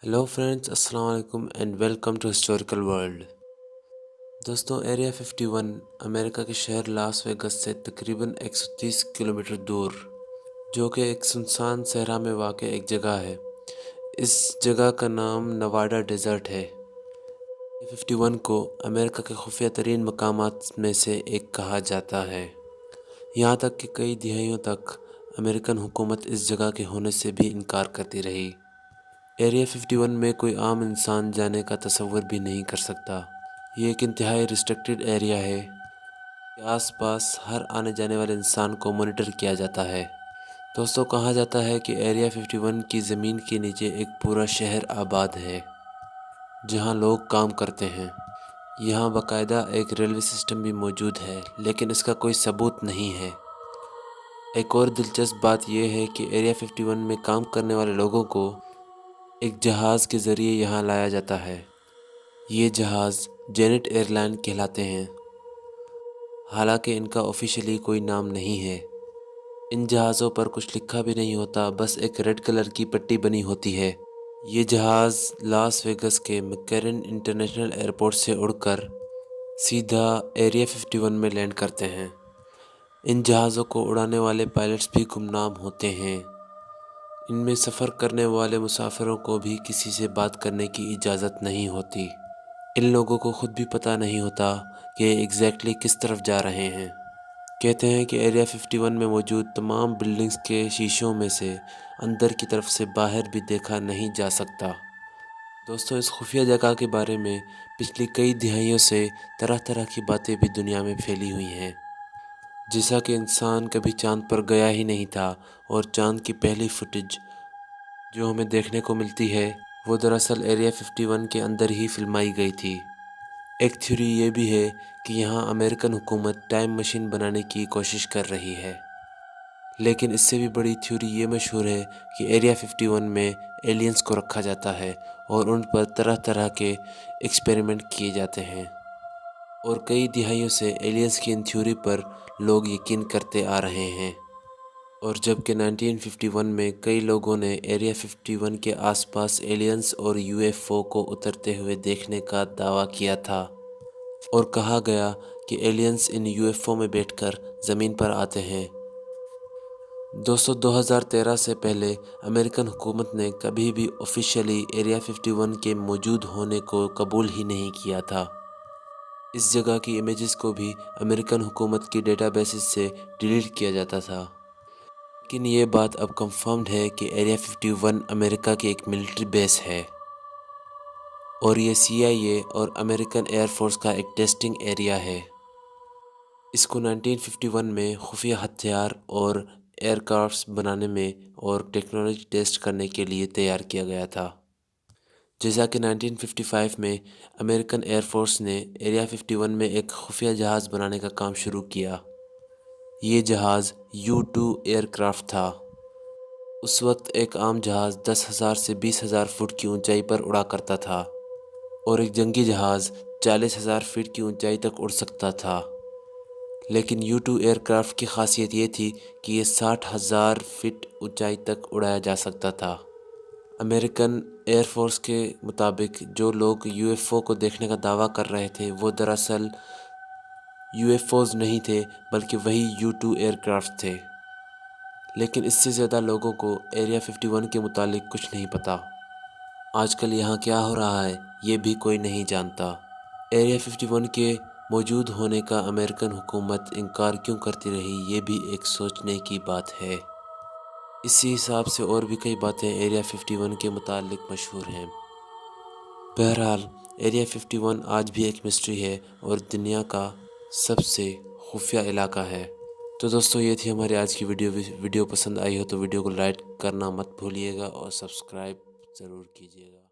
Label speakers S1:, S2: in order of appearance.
S1: Hello friends, السلام علیکم and welcome to historical world. دوستوں، ایریا 51 امریکہ کے شہر لاس ویگس سے تقریباً 130 کلومیٹر دور، جو کہ ایک سنسان صحرا میں واقع ایک جگہ ہے۔ اس جگہ کا نام نواڈا ڈیزرٹ ہے۔ ایریا 51 کو امریکہ کے خفیہ ترین مقامات میں سے ایک کہا جاتا ہے، یہاں تک کہ کئی دہائیوں تک امریکن حکومت اس جگہ کے ہونے سے بھی انکار کرتی رہی۔ ایریا 51 میں کوئی عام انسان جانے کا تصور بھی نہیں کر سکتا۔ یہ ایک انتہائی ریسٹرکٹڈ ایریا ہے کہ آس پاس ہر آنے جانے والے انسان کو مانیٹر کیا جاتا ہے۔ دوستو، کہا جاتا ہے کہ ایریا 51 کی زمین کے نیچے ایک پورا شہر آباد ہے جہاں لوگ کام کرتے ہیں۔ یہاں باقاعدہ ایک ریلوے سسٹم بھی موجود ہے، لیکن اس کا کوئی ثبوت نہیں ہے۔ ایک اور دلچسپ بات یہ ہے کہ ایریا 51 میں کام کرنے والے لوگوں کو ایک جہاز کے ذریعے یہاں لایا جاتا ہے۔ یہ جہاز جینٹ ایئر لائن کہلاتے ہیں، حالانکہ ان کا آفیشلی کوئی نام نہیں ہے۔ ان جہازوں پر کچھ لکھا بھی نہیں ہوتا، بس ایک ریڈ کلر کی پٹی بنی ہوتی ہے۔ یہ جہاز لاس ویگس کے میکارن انٹرنیشنل ایئرپورٹ سے اڑ کر سیدھا ایریا 51 میں لینڈ کرتے ہیں۔ ان جہازوں کو اڑانے والے پائلٹس بھی گمنام ہوتے ہیں۔ ان میں سفر کرنے والے مسافروں کو بھی کسی سے بات کرنے کی اجازت نہیں ہوتی۔ ان لوگوں کو خود بھی پتہ نہیں ہوتا کہ ایگزیکٹلی کس طرف جا رہے ہیں۔ کہتے ہیں کہ ایریا 51 میں موجود تمام بلڈنگز کے شیشوں میں سے اندر کی طرف سے باہر بھی دیکھا نہیں جا سکتا۔ دوستو، اس خفیہ جگہ کے بارے میں پچھلی کئی دہائیوں سے طرح طرح کی باتیں بھی دنیا میں پھیلی ہوئی ہیں، جیسا کہ انسان کبھی چاند پر گیا ہی نہیں تھا، اور چاند کی پہلی فوٹیج جو ہمیں دیکھنے کو ملتی ہے وہ دراصل ایریا 51 کے اندر ہی فلمائی گئی تھی۔ ایک تھیوری یہ بھی ہے کہ یہاں امریکن حکومت ٹائم مشین بنانے کی کوشش کر رہی ہے، لیکن اس سے بھی بڑی تھیوری یہ مشہور ہے کہ ایریا 51 میں ایلینز کو رکھا جاتا ہے اور ان پر طرح طرح کے ایکسپیریمنٹ کیے جاتے ہیں، اور کئی دہائیوں سے ایلینز کی ان تھیوری پر لوگ یقین کرتے آ رہے ہیں۔ اور جب کہ 1951 میں کئی لوگوں نے ایریا 51 کے آس پاس ایلینز اور UFO کو اترتے ہوئے دیکھنے کا دعویٰ کیا تھا، اور کہا گیا کہ ایلینز ان UFO میں بیٹھ کر زمین پر آتے ہیں۔ دوستو، 2013 سے پہلے امریکن حکومت نے کبھی بھی آفیشلی ایریا 51 کے موجود ہونے کو قبول ہی نہیں کیا تھا۔ اس جگہ کی امیجز کو بھی امریکن حکومت کی ڈیٹا بیسز سے ڈیلیٹ کیا جاتا تھا، لیکن یہ بات اب کنفرمڈ ہے کہ ایریا 51 امریکہ کی ایک ملٹری بیس ہے، اور یہ CIA اور امریکن ایئر فورس کا ایک ٹیسٹنگ ایریا ہے۔ اس کو 1951 میں خفیہ ہتھیار اور ایئر کرافٹس بنانے میں اور ٹیکنالوجی ٹیسٹ کرنے کے لیے تیار کیا گیا تھا۔ جیسا کہ 1955 میں امریکن ایئر فورس نے ایریا 51 میں ایک خفیہ جہاز بنانے کا کام شروع کیا۔ یہ جہاز U-2 ایئر کرافٹ تھا۔ اس وقت ایک عام جہاز 10,000 سے 20,000 فٹ کی اونچائی پر اڑا کرتا تھا، اور ایک جنگی جہاز 40,000 فٹ کی اونچائی تک اڑ سکتا تھا، لیکن U-2 ایئر کرافٹ کی خاصیت یہ تھی کہ یہ 60,000 فٹ اونچائی تک اڑایا جا سکتا تھا۔ امریکن ایئر فورس کے مطابق جو لوگ UFO کو دیکھنے کا دعویٰ کر رہے تھے وہ دراصل UFOs نہیں تھے، بلکہ وہی U-2 ایئر کرافٹ تھے۔ لیکن اس سے زیادہ لوگوں کو ایریا 51 کے متعلق کچھ نہیں پتہ۔ آج کل یہاں کیا ہو رہا ہے یہ بھی کوئی نہیں جانتا۔ ایریا 51 کے موجود ہونے کا امریکن حکومت انکار کیوں کرتی رہی، یہ بھی ایک سوچنے کی بات ہے۔ اسی حساب سے اور بھی کئی باتیں ایریا 51 کے متعلق مشہور ہیں۔ بہرحال، ایریا 51 آج بھی ایک مسٹری ہے اور دنیا کا سب سے خفیہ علاقہ ہے۔ تو دوستو، یہ تھی ہماری آج کی ویڈیو پسند آئی ہو تو ویڈیو کو لائک کرنا مت بھولیے گا اور سبسکرائب ضرور کیجیے گا۔